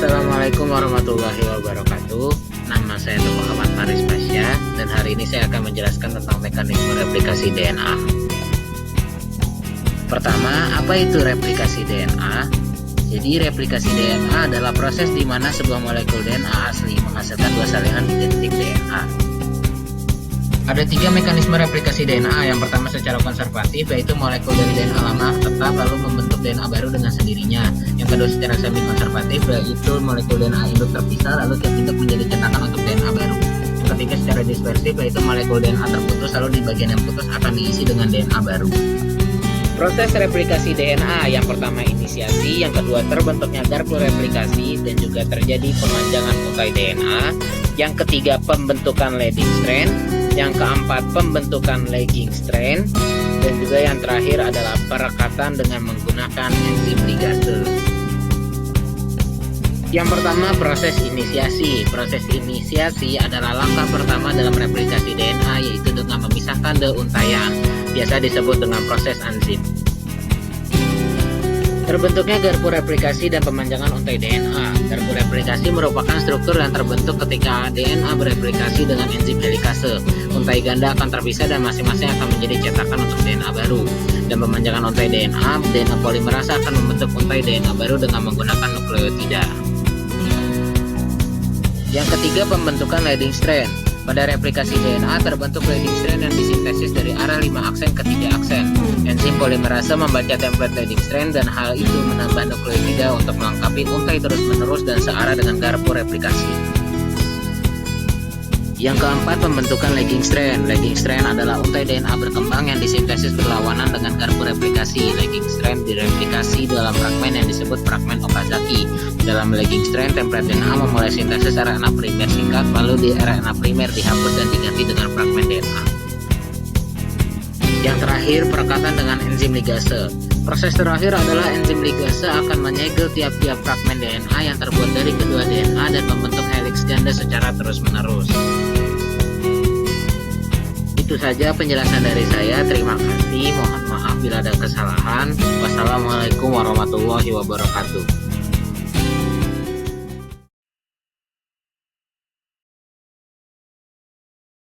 Assalamualaikum warahmatullahi wabarakatuh. Nama saya Muhammad Faris Pasya dan hari ini saya akan menjelaskan tentang mekanisme replikasi DNA. Pertama, apa itu replikasi DNA? Jadi replikasi DNA adalah proses di mana sebuah molekul DNA asli menghasilkan dua salinan identik DNA. Ada tiga mekanisme replikasi DNA. Yang pertama secara konservatif, yaitu molekul dari DNA lama tetap lalu membentuk DNA baru dengan sendirinya. Yang kedua secara semi konservatif, yaitu molekul DNA induk terpisah lalu terbentuk menjadi cetakan untuk DNA baru. Yang ketiga secara dispersif, yaitu molekul DNA terputus lalu di bagian yang putus akan diisi dengan DNA baru. Proses replikasi DNA yang pertama inisiasi, yang kedua terbentuknya garpu replikasi dan juga terjadi pemanjangan untai DNA, yang ketiga pembentukan leading strand, yang keempat pembentukan lagging strand, dan juga yang terakhir adalah perekatan dengan menggunakan enzim ligase. Yang pertama proses inisiasi. Proses inisiasi adalah langkah pertama dalam replikasi DNA, yaitu dengan memisahkan untaian, biasa disebut dengan proses enzim. Terbentuknya garpu replikasi dan pemanjangan untai DNA. Garpu replikasi merupakan struktur yang terbentuk ketika DNA bereplikasi dengan enzim helikase. Untai ganda akan terpisah dan masing-masing akan menjadi cetakan untuk DNA baru. Dan pemanjangan untai DNA polimerasa akan membentuk untai DNA baru dengan menggunakan nukleotida. Yang ketiga, pembentukan leading strand. Pada replikasi DNA terbentuk leading strand yang disintesis dari arah 5 aksen ke 3 aksen. Enzim polimerase membaca template leading strand dan hal itu menambah nukleotida untuk melengkapi untai terus-menerus dan searah dengan garpu replikasi. Yang keempat, pembentukan lagging strand. Lagging strand adalah untai DNA berkembang yang disintesis berlawanan dengan garpu replikasi. Lagging strand direplikasi dalam fragmen yang disebut fragmen Okazaki. Dalam lagging strand, template DNA memulai sintesis RNA primer singkat, lalu di RNA primer dihapus dan diganti dengan fragmen DNA. Yang terakhir, perekatan dengan enzim ligase. Proses terakhir adalah enzim ligase akan menyegel tiap-tiap fragmen DNA yang terbuat dari kedua DNA dan membentuk heliks ganda secara terus-menerus. Itu saja penjelasan dari saya. Terima kasih. Mohon maaf bila ada kesalahan. Wassalamualaikum warahmatullahi wabarakatuh.